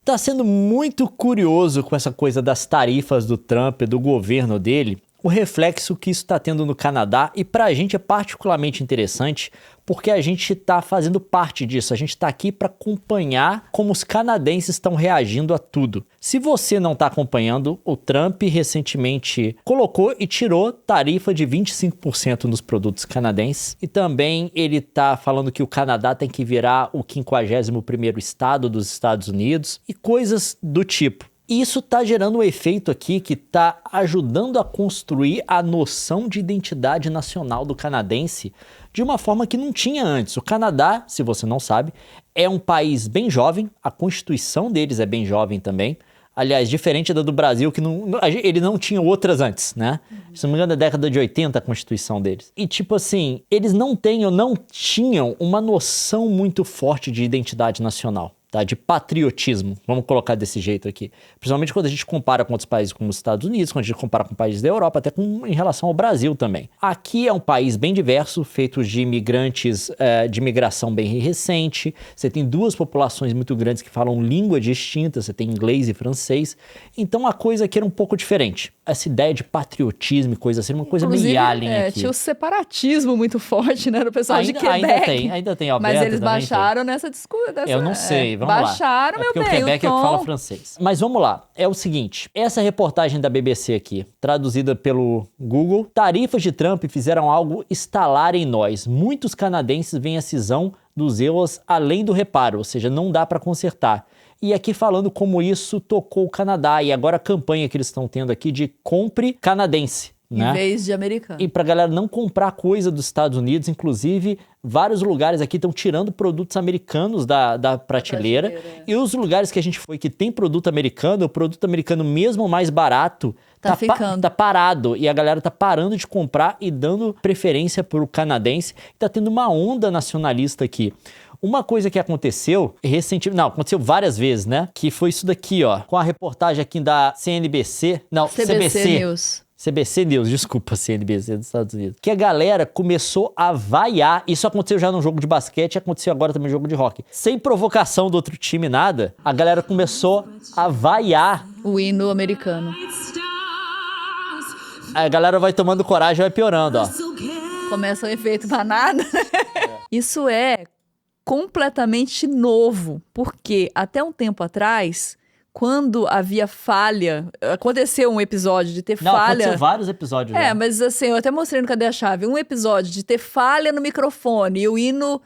Tá sendo muito curioso com essa coisa das tarifas do Trump, do governo dele, o reflexo que isso está tendo no Canadá, e para a gente é particularmente interessante porque a gente está fazendo parte disso, a gente está aqui para acompanhar como os canadenses estão reagindo a tudo. Se você não está acompanhando, o Trump recentemente colocou e tirou tarifa de 25% nos produtos canadenses, e também ele está falando que o Canadá tem que virar o 51º estado dos Estados Unidos e coisas do tipo. Isso está gerando um efeito aqui que está ajudando a construir a noção de identidade nacional do canadense de uma forma que não tinha antes. O Canadá, se você não sabe, é um país bem jovem, a Constituição deles é bem jovem também. Aliás, diferente da do Brasil, que ele não tinha outras antes, né? Se não me engano, é da década de 80 a Constituição deles. E tipo assim, eles não tinham uma noção muito forte de identidade nacional. Tá, de patriotismo, vamos colocar desse jeito aqui. Principalmente quando a gente compara com outros países como os Estados Unidos, quando a gente compara com países da Europa, até em relação ao Brasil também. Aqui é um país bem diverso, feito de imigrantes de imigração bem recente. Você tem duas populações muito grandes que falam língua distinta, você tem inglês e francês. Então a coisa aqui era um pouco diferente. Essa ideia de patriotismo e coisa assim, uma coisa meio alien aqui. Tinha o separatismo muito forte, né, do pessoal de Quebec. Ainda tem Alberta. Mas eles baixaram nessa discussão. Eu não sei. Vamos baixaram, lá. meu bem, porque o Quebec é que fala francês. Mas vamos lá. É o seguinte, essa reportagem da BBC aqui, traduzida pelo Google, tarifas de Trump fizeram algo estalar em nós. Muitos canadenses veem a cisão dos euros além do reparo, ou seja, não dá para consertar. E aqui falando como isso tocou o Canadá e agora a campanha que eles estão tendo aqui de compre canadense. Em vez de americano. E pra galera não comprar coisa dos Estados Unidos, inclusive vários lugares aqui estão tirando produtos americanos da prateleira. E os lugares que a gente foi que tem produto americano, o produto americano mesmo mais barato tá parado. E a galera tá parando de comprar e dando preferência pro canadense. Tá tendo uma onda nacionalista aqui. Uma coisa que aconteceu recentemente, aconteceu várias vezes, né? Que foi isso daqui, ó, com a reportagem aqui da CNBC, CBC News. CBC News, desculpa, CNBC dos Estados Unidos. Que a galera começou a vaiar, isso aconteceu já no jogo de basquete, aconteceu agora também no jogo de hóquei. Sem provocação do outro time, nada, a galera começou a vaiar o hino americano. A galera vai tomando coragem e vai piorando, ó. Começa o efeito manada. Isso é completamente novo, porque até um tempo atrás, quando havia falha, aconteceu um episódio de ter falha... aconteceu vários episódios. Mas assim, eu até mostrei no Cadê a Chave, um episódio de ter falha no microfone e o hino,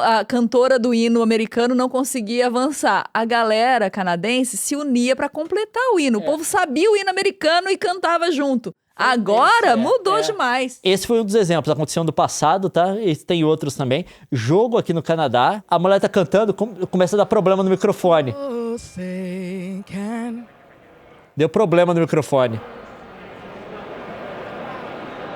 a cantora do hino americano não conseguia avançar. A galera canadense se unia para completar o hino. O povo sabia o hino americano e cantava junto. Agora mudou demais. Esse foi um dos exemplos, aconteceu no passado, tá? E tem outros também. Jogo aqui no Canadá, a mulher tá cantando, começa a dar problema no microfone. Deu problema no microfone.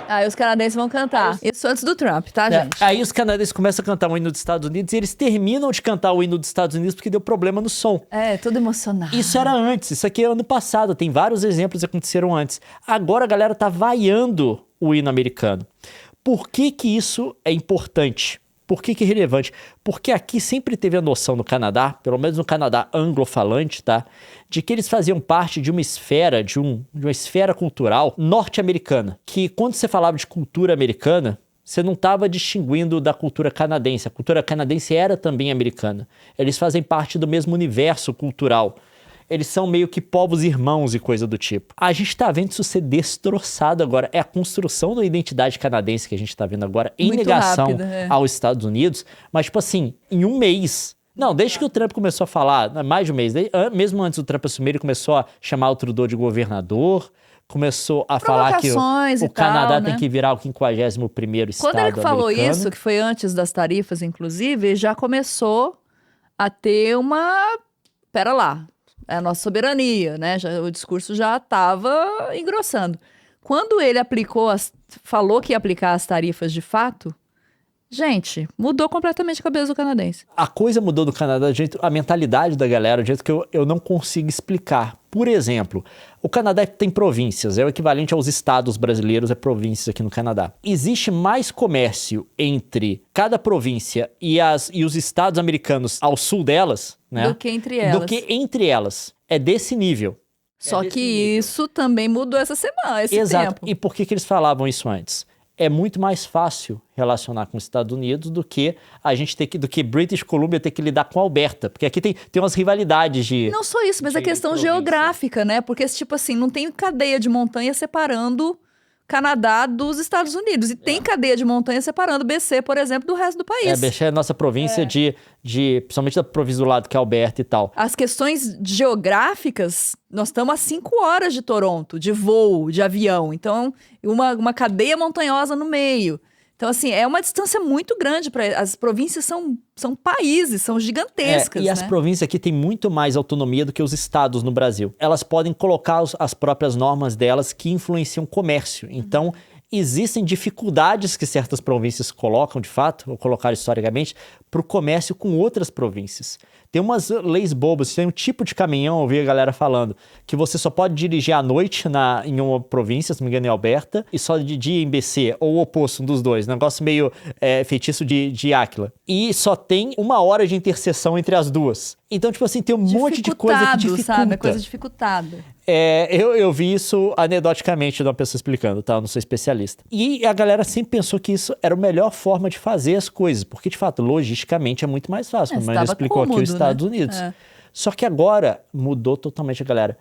Aí os canadenses vão cantar. Isso antes do Trump, tá, gente? Aí os canadenses começam a cantar o hino dos Estados Unidos e eles terminam de cantar o hino dos Estados Unidos porque deu problema no som. Tudo emocionado. Isso era antes, isso aqui é ano passado, tem vários exemplos que aconteceram antes. Agora a galera tá vaiando o hino americano. Por que isso é importante? Por que é relevante? Porque aqui sempre teve a noção no Canadá, pelo menos no Canadá anglofalante, tá? De que eles faziam parte de uma esfera, de uma esfera cultural norte-americana. Que quando você falava de cultura americana, você não estava distinguindo da cultura canadense. A cultura canadense era também americana. Eles fazem parte do mesmo universo cultural. Eles são meio que povos irmãos e coisa do tipo. A gente tá vendo isso ser destroçado agora. É a construção da identidade canadense que a gente tá vendo agora em negação aos Estados Unidos. Mas, tipo assim, em um mês... Não, desde que o Trump começou a falar, mais de um mês, mesmo antes do Trump assumir, ele começou a chamar o Trudeau de governador, começou a falar que o Canadá tem que virar o 51º estado Quando ele falou americano. isso, que foi antes das tarifas, inclusive, já começou a ter uma... Pera lá. É a nossa soberania, né? O discurso já estava engrossando. Quando ele falou que ia aplicar as tarifas de fato, gente, mudou completamente a cabeça do canadense. A coisa mudou do Canadá, a mentalidade da galera, de jeito que eu não consigo explicar. Por exemplo, o Canadá tem províncias, é o equivalente aos estados brasileiros, é províncias aqui no Canadá. Existe mais comércio entre cada província e os estados americanos ao sul delas, né? Do que entre elas. Do que entre elas. É desse nível. Só que isso também mudou essa semana, esse Exato. tempo. E por que eles falavam isso antes? É muito mais fácil relacionar com os Estados Unidos do que do que British Columbia ter que lidar com Alberta. Porque aqui tem umas rivalidades de... Não só isso, mas a questão província. geográfica, né? Porque, tipo assim, não tem cadeia de montanha separando Canadá dos Estados Unidos. E tem cadeia de montanha separando BC, por exemplo, do resto do país. BC é a nossa província principalmente da província do lado, que é Alberta e tal. As questões geográficas, nós estamos a 5 horas de Toronto, de voo, de avião. Então, uma cadeia montanhosa no meio. Então, assim, é uma distância muito grande. As províncias são países, são gigantescas, e as províncias aqui têm muito mais autonomia do que os estados no Brasil. Elas podem colocar as próprias normas delas que influenciam o comércio. Então, existem dificuldades que certas províncias colocam, de fato, ou colocaram historicamente, para o comércio com outras províncias. Tem umas leis bobas, tem um tipo de caminhão, eu vi a galera falando, que você só pode dirigir à noite em uma província, se não me engano em Alberta, e só de dia em BC, ou o oposto, um dos dois. Negócio meio feitiço de Áquila. E só tem 1 hora de interseção entre as duas. Então, tipo assim, tem um monte de coisa que dificulta. Sabe? Coisa dificultada. Eu vi isso anedoticamente de uma pessoa explicando, tá? Eu não sou especialista. E a galera sempre pensou que isso era a melhor forma de fazer as coisas, porque, de fato, logisticamente é muito mais fácil, como ele explicou aqui, os Estados Unidos. Só que agora mudou totalmente a galera.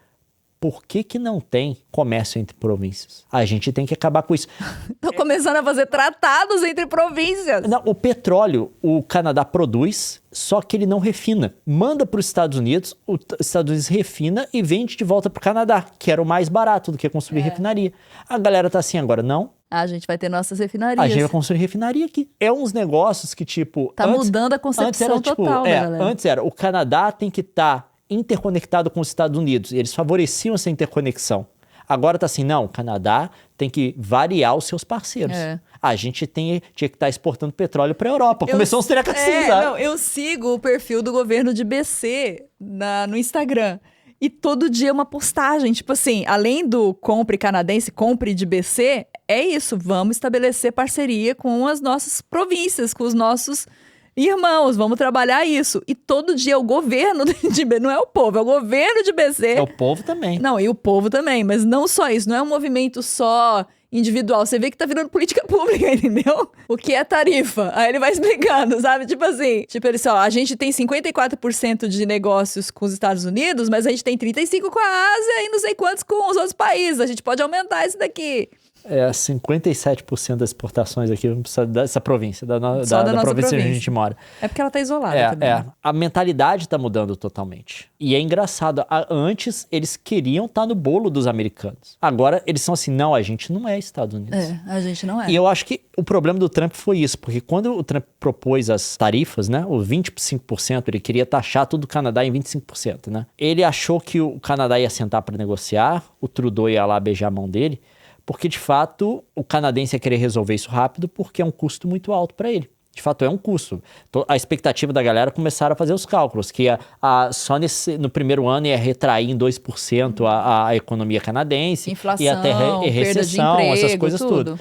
Por que não tem comércio entre províncias? A gente tem que acabar com isso. Estão começando a fazer tratados entre províncias. Não, o petróleo, o Canadá produz, só que ele não refina. Manda para os Estados Unidos, os Estados Unidos refina e vende de volta para o Canadá, que era o mais barato do que construir refinaria. A galera tá assim agora, não. A gente vai ter nossas refinarias. A gente vai construir refinaria aqui. É uns negócios que, tipo... Tá mudando a concepção total, né, galera? Antes era, o Canadá tem que estar interconectado com os Estados Unidos. E eles favoreciam essa interconexão. Agora tá assim, não, o Canadá tem que variar os seus parceiros. A gente tinha que estar exportando petróleo para a Europa. Começou uns trecos assim, sabe? Eu sigo o perfil do governo de BC no Instagram. E todo dia é uma postagem, tipo assim, além do compre canadense, compre de BC, é isso, vamos estabelecer parceria com as nossas províncias, com os nossos irmãos, vamos trabalhar isso. E todo dia o governo de BC, não é o povo, é o governo de BC. É o povo também. Não, e o povo também, mas não só isso, não é um movimento só individual, você vê que tá virando política pública, entendeu? O que é tarifa? Aí ele vai explicando, sabe? Tipo assim, ele só, a gente tem 54% de negócios com os Estados Unidos, mas a gente tem 35% com a Ásia e não sei quantos com os outros países, a gente pode aumentar isso daqui. 57% das exportações aqui dessa província, da província onde a gente mora. É porque ela tá isolada também. A mentalidade tá mudando totalmente. E é engraçado, antes eles queriam estar no bolo dos americanos. Agora eles são assim, não, a gente não é Estados Unidos. A gente não é. E eu acho que o problema do Trump foi isso, porque quando o Trump propôs as tarifas, né, o 25%, ele queria taxar tudo do Canadá em 25%, né? Ele achou que o Canadá ia sentar para negociar, o Trudeau ia lá beijar a mão dele, porque, de fato, o canadense ia querer resolver isso rápido porque é um custo muito alto para ele. De fato, é um custo. A expectativa da galera começaram a fazer os cálculos, que só no primeiro ano ia retrair em 2% a economia canadense. Inflação, e até recessão, perda de emprego, essas coisas tudo.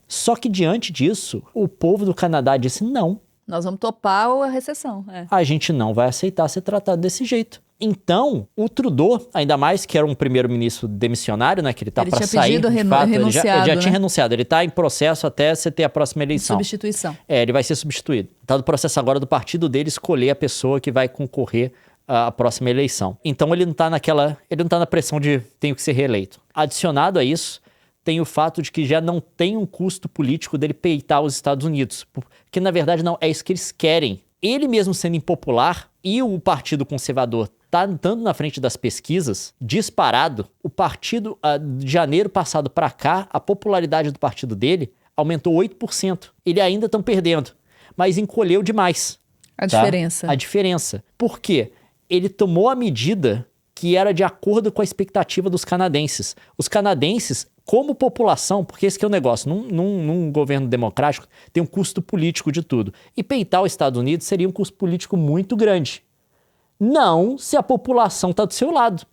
Só que, diante disso, o povo do Canadá disse não. Nós vamos topar a recessão. A gente não vai aceitar ser tratado desse jeito. Então, o Trudeau, ainda mais que era um primeiro-ministro demissionário, né, que ele tá para sair, de fato, ele já tinha renunciado, ele tá em processo até você ter a próxima eleição. Substituição. Ele vai ser substituído. Tá no processo agora do partido dele escolher a pessoa que vai concorrer à próxima eleição. Então, ele não tá na pressão de tenho que ser reeleito. Adicionado a isso, tem o fato de que já não tem um custo político dele peitar os Estados Unidos, porque na verdade não é isso que eles querem. Ele mesmo sendo impopular e o Partido Conservador tá andando na frente das pesquisas, disparado, o partido, de janeiro passado para cá, a popularidade do partido dele aumentou 8%. Ele ainda estão perdendo, mas encolheu demais. A diferença. A diferença. Por quê? Ele tomou a medida que era de acordo com a expectativa dos canadenses. Os canadenses, como população, porque esse que é o negócio, num governo democrático tem um custo político de tudo. E peitar os Estados Unidos seria um custo político muito grande. Não se a população está do seu lado.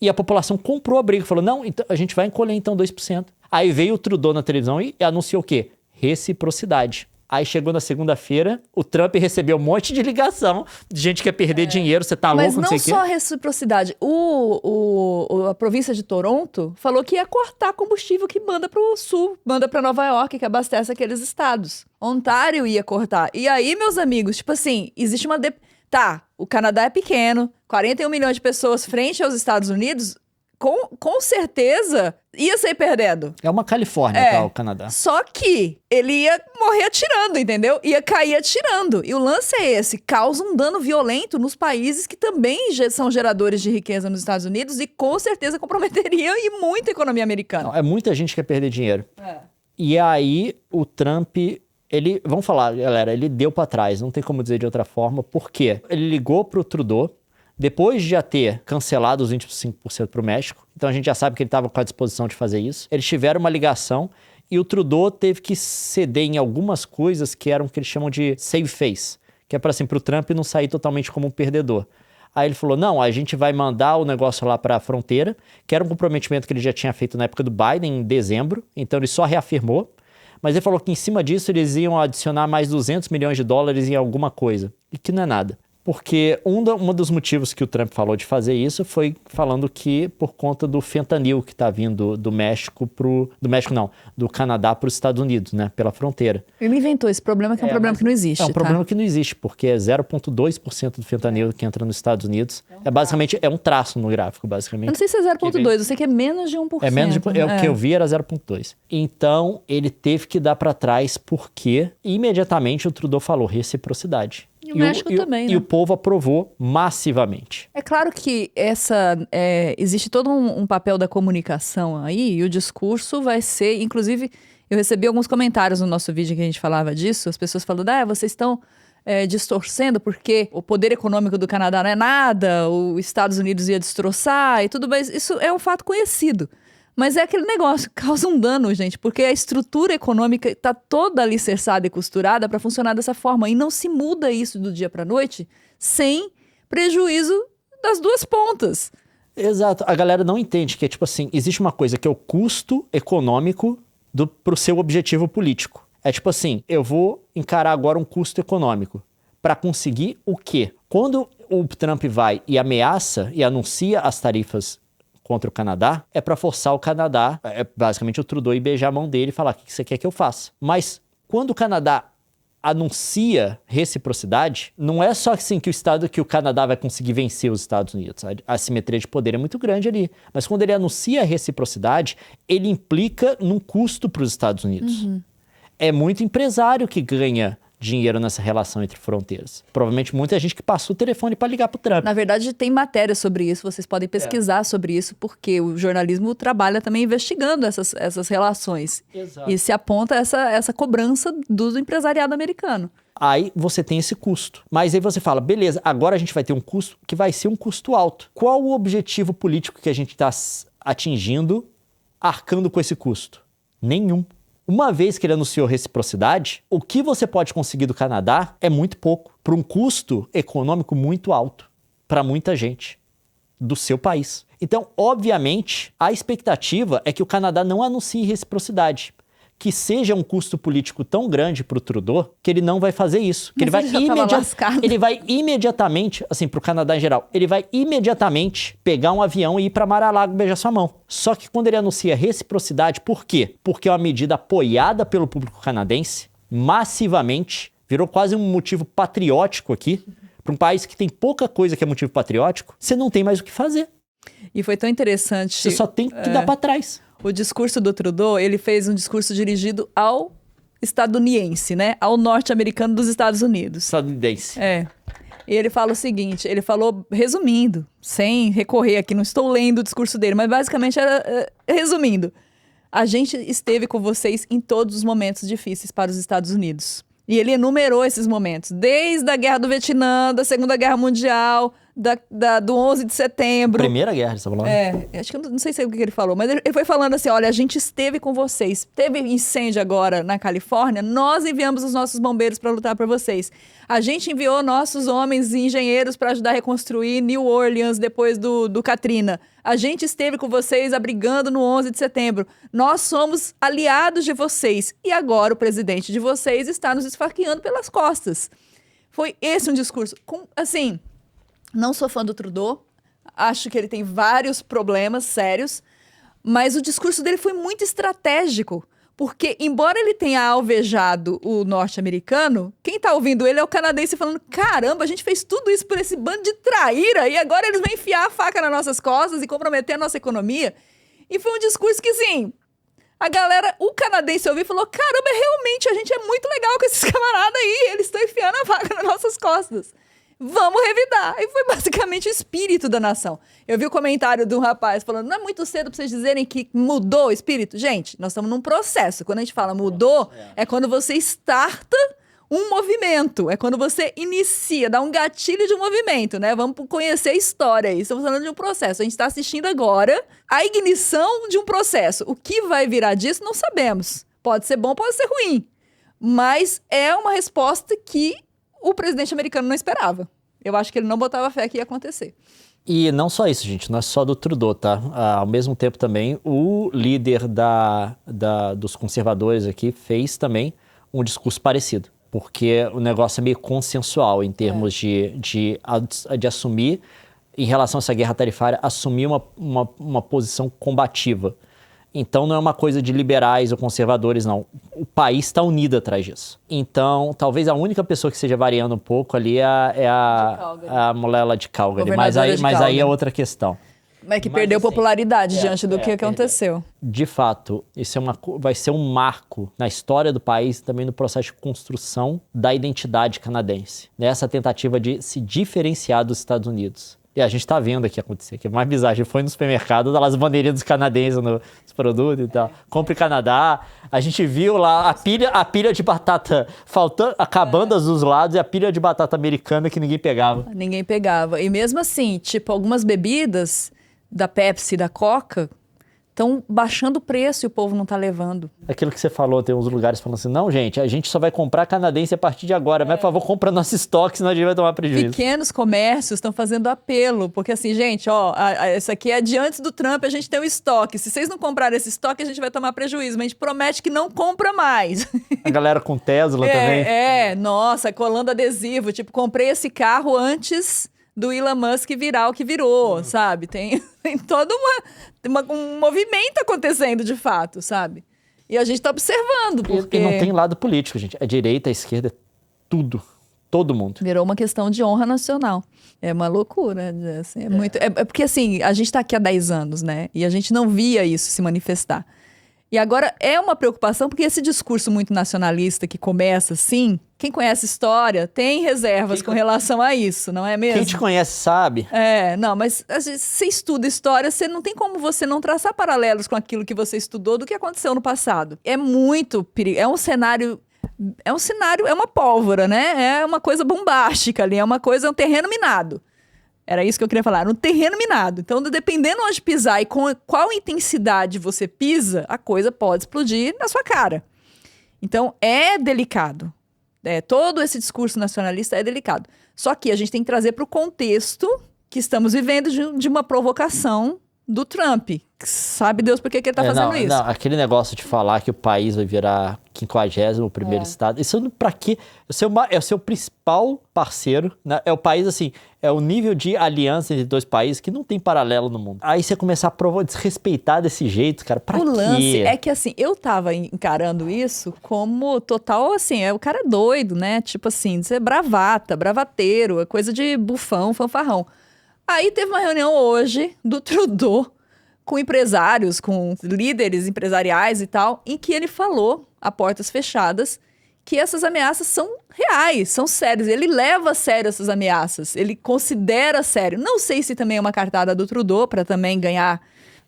E a população comprou a briga, falou, não, então, a gente vai encolher então 2%. Aí veio o Trudeau na televisão e anunciou o quê? Reciprocidade. Aí chegou na segunda-feira, o Trump recebeu um monte de ligação de gente que quer perder dinheiro, você tá louco, não sei o quê. Mas não só reciprocidade. A província de Toronto falou que ia cortar combustível que manda pro sul, manda pra Nova York, que abastece aqueles estados. Ontário ia cortar. E aí, meus amigos, tipo assim, existe uma... Tá, o Canadá é pequeno, 41 milhões de pessoas frente aos Estados Unidos... Com certeza ia sair perdendo. É uma Califórnia, tá, o Canadá. Só que ele ia morrer atirando, entendeu? Ia cair atirando. E o lance é esse, causa um dano violento nos países que também são geradores de riqueza nos Estados Unidos e com certeza comprometeriam e muito a economia americana. Não, é muita gente que quer perder dinheiro. E aí o Trump... Vamos falar, galera, ele deu pra trás, não tem como dizer de outra forma. Por quê? Ele ligou pro Trudeau, depois de já ter cancelado os 25% para o México, então a gente já sabe que ele estava com a disposição de fazer isso, eles tiveram uma ligação e o Trudeau teve que ceder em algumas coisas que eram o que eles chamam de save face, que é para assim, o Trump não sair totalmente como um perdedor. Aí ele falou, não, a gente vai mandar o negócio lá para a fronteira, que era um comprometimento que ele já tinha feito na época do Biden, em dezembro, então ele só reafirmou, mas ele falou que em cima disso eles iam adicionar mais 200 milhões de dólares em alguma coisa, e que não é nada. Porque um dos motivos que o Trump falou de fazer isso foi falando que por conta do fentanil que está vindo do México do Canadá para os Estados Unidos, né, pela fronteira. Ele inventou esse problema que é um problema que não existe, É um problema que não existe, porque é 0,2% do fentanil que entra nos Estados Unidos. Basicamente, é um traço no gráfico, basicamente. Eu não sei se é 0,2, eu sei que é menos de 1%. É menos de, o que eu vi era 0,2. Então, ele teve que dar para trás porque imediatamente o Trudeau falou reciprocidade. E o México também, né? E o povo aprovou massivamente. É claro que existe todo um papel da comunicação aí, e o discurso vai ser... Inclusive, eu recebi alguns comentários no nosso vídeo que a gente falava disso, as pessoas falando, vocês estão distorcendo porque o poder econômico do Canadá não é nada, os Estados Unidos ia destroçar e tudo, mas isso é um fato conhecido. Mas é aquele negócio, causa um dano, gente, porque a estrutura econômica está toda alicerçada e costurada para funcionar dessa forma. E não se muda isso do dia para a noite sem prejuízo das duas pontas. Exato. A galera não entende que é tipo assim, existe uma coisa que é o custo econômico para o seu objetivo político. É tipo assim, eu vou encarar agora um custo econômico para conseguir o quê? Quando o Trump vai e ameaça e anuncia as tarifas contra o Canadá, é para forçar o Canadá, basicamente o Trudeau, ir beijar a mão dele e falar, o que você quer que eu faça? Mas quando o Canadá anuncia reciprocidade, não é só assim que o Canadá vai conseguir vencer os Estados Unidos. A assimetria de poder é muito grande ali. Mas quando ele anuncia a reciprocidade, ele implica num custo para os Estados Unidos. É muito empresário que ganha dinheiro nessa relação entre fronteiras. Provavelmente muita gente que passou o telefone para ligar para o Trump. Na verdade, tem matéria sobre isso, vocês podem pesquisar sobre isso, porque o jornalismo trabalha também investigando essas relações. Exato. E se aponta essa cobrança do empresariado americano. Aí você tem esse custo. Mas aí você fala, beleza, agora a gente vai ter um custo que vai ser um custo alto. Qual o objetivo político que a gente está atingindo, arcando com esse custo? Nenhum. Uma vez que ele anunciou reciprocidade, o que você pode conseguir do Canadá é muito pouco, por um custo econômico muito alto para muita gente do seu país. Então, obviamente, a expectativa é que o Canadá não anuncie reciprocidade, que seja um custo político tão grande para o Trudeau que ele não vai fazer isso. Que ele vai imediatamente, assim, para o Canadá em geral, ele vai imediatamente pegar um avião e ir para Mar-a-Lago beijar sua mão. Só que quando ele anuncia reciprocidade, por quê? Porque é uma medida apoiada pelo público canadense, massivamente, virou quase um motivo patriótico aqui. Para um país que tem pouca coisa que é motivo patriótico, você não tem mais o que fazer. E foi tão interessante... Você só tem que dar para trás. O discurso do Trudeau, ele fez um discurso dirigido ao estadunidense, né? Ao norte-americano dos Estados Unidos. Estadunidense. E ele fala o seguinte, ele falou, resumindo, sem recorrer aqui, não estou lendo o discurso dele, mas basicamente era, resumindo, a gente esteve com vocês em todos os momentos difíceis para os Estados Unidos. E ele enumerou esses momentos, desde a Guerra do Vietnã, da Segunda Guerra Mundial, do 11 de setembro. Primeira guerra, você tá falando? Acho que eu não sei se é o que ele falou, mas ele foi falando assim, olha, a gente esteve com vocês. Teve incêndio agora na Califórnia, nós enviamos os nossos bombeiros para lutar por vocês. A gente enviou nossos homens e engenheiros para ajudar a reconstruir New Orleans depois do Katrina. A gente esteve com vocês abrigando no 11 de setembro. Nós somos aliados de vocês. E agora o presidente de vocês está nos esfaqueando pelas costas. Foi esse um discurso. Assim, não sou fã do Trudeau. Acho que ele tem vários problemas sérios. Mas o discurso dele foi muito estratégico. Porque, embora ele tenha alvejado o norte-americano, quem tá ouvindo ele é o canadense falando, caramba, a gente fez tudo isso por esse bando de traíra e agora eles vão enfiar a faca nas nossas costas e comprometer a nossa economia. E foi um discurso que, assim, a galera, o canadense ouviu e falou, caramba, realmente, a gente é muito legal com esses camaradas aí, eles estão enfiando a faca nas nossas costas. Vamos revidar. E foi basicamente o espírito da nação. Eu vi o comentário de um rapaz falando, não é muito cedo pra vocês dizerem que mudou o espírito? Gente, nós estamos num processo. Quando a gente fala mudou, é quando você starta um movimento. É quando você inicia, dá um gatilho de um movimento, né? Vamos conhecer a história aí. Estamos falando de um processo. A gente está assistindo agora a ignição de um processo. O que vai virar disso, não sabemos. Pode ser bom, pode ser ruim. Mas é uma resposta que o presidente americano não esperava. Eu acho que ele não botava fé que ia acontecer. E não só isso, gente, não é só do Trudeau, tá? Ao mesmo tempo também, o líder dos conservadores aqui fez também um discurso parecido. Porque o negócio é meio consensual em termos de assumir, em relação a essa guerra tarifária, assumir uma posição combativa. Então não é uma coisa de liberais ou conservadores, não. O país está unido atrás disso. Então, talvez a única pessoa que esteja variando um pouco ali é a mulher lá de Calgary. Mas aí é outra questão. Mas que perdeu popularidade diante do que aconteceu. De fato, isso vai ser um marco na história do país e também no processo de construção da identidade canadense. Nessa tentativa de se diferenciar dos Estados Unidos. E a gente está vendo aqui acontecer, que é mais bizarro. A gente foi no supermercado, lá as bandeirinhas dos canadenses nos produtos e tal. Compre Canadá. A gente viu lá a pilha de batata acabando dos lados e a pilha de batata americana que ninguém pegava. Ninguém pegava. E mesmo assim, tipo, algumas bebidas da Pepsi e da Coca estão baixando o preço e o povo não está levando. Aquilo que você falou, tem uns lugares falando assim, não, gente, a gente só vai comprar canadense a partir de agora, mas por favor, compra nosso estoque, senão a gente vai tomar prejuízo. Pequenos comércios estão fazendo apelo, porque assim, gente, ó, isso aqui é de antes do Trump, a gente tem um estoque. Se vocês não comprarem esse estoque, a gente vai tomar prejuízo, mas a gente promete que não compra mais. A galera com Tesla também. Nossa, colando adesivo, tipo, comprei esse carro antes do Elon Musk virar o que virou, sabe? Tem todo um movimento acontecendo, de fato, sabe? E a gente tá observando, porque... E não tem lado político, gente. É direita, é esquerda, é tudo. Todo mundo. Virou uma questão de honra nacional. É uma loucura, assim, é porque, assim, a gente tá aqui há 10 anos, né? E a gente não via isso se manifestar. E agora é uma preocupação, porque esse discurso muito nacionalista que começa assim, quem conhece história tem reservas com relação a isso, não é mesmo? Quem te conhece sabe. Não, mas se você estuda história, você não tem como você não traçar paralelos com aquilo que você estudou do que aconteceu no passado. É muito perigoso, é um cenário, é uma pólvora, né? É uma coisa bombástica ali, é um terreno minado. Era isso que eu queria falar, um terreno minado. Então, dependendo onde pisar e com qual intensidade você pisa, a coisa pode explodir na sua cara. Então, é delicado. Todo esse discurso nacionalista é delicado. Só que a gente tem que trazer para o contexto que estamos vivendo de uma provocação do Trump. Sabe Deus por que ele está fazendo isso. Não, aquele negócio de falar que o país vai virar 50º estado, isso para quê? É o seu principal parceiro, né? É o país, assim, é o nível de aliança entre dois países que não tem paralelo no mundo. Aí você começar a desrespeitar desse jeito, cara, pra quê? O lance é que, assim, eu tava encarando isso como total, assim, o cara é doido, né? Tipo assim, ser bravata, bravateiro, é coisa de bufão, fanfarrão. Aí teve uma reunião hoje do Trudeau com empresários, com líderes empresariais e tal, em que ele falou, a portas fechadas, que essas ameaças são reais, são sérias. Ele leva a sério essas ameaças, ele considera sério. Não sei se também é uma cartada do Trudeau para também ganhar...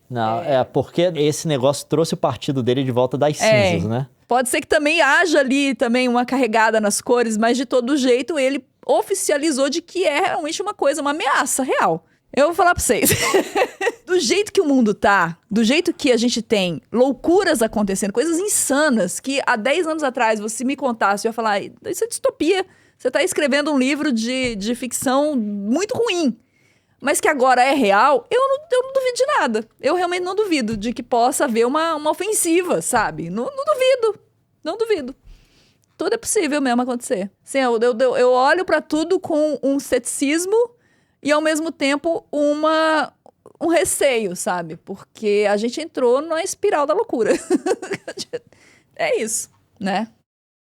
Não, porque esse negócio trouxe o partido dele de volta das cinzas, né? Pode ser que também haja ali também uma carregada nas cores, mas de todo jeito ele oficializou de que é realmente uma coisa, uma ameaça real. Eu vou falar pra vocês. Do jeito que o mundo tá, do jeito que a gente tem loucuras acontecendo, coisas insanas, que há 10 anos atrás você me contasse, eu ia falar, isso é distopia. Você tá escrevendo um livro de ficção muito ruim. Mas que agora é real, eu não duvido de nada. Eu realmente não duvido de que possa haver uma ofensiva, sabe? Não duvido. Não duvido. Tudo é possível mesmo acontecer. Sim, eu olho pra tudo com um ceticismo e, ao mesmo tempo, um receio, sabe? Porque a gente entrou na espiral da loucura. É isso, né?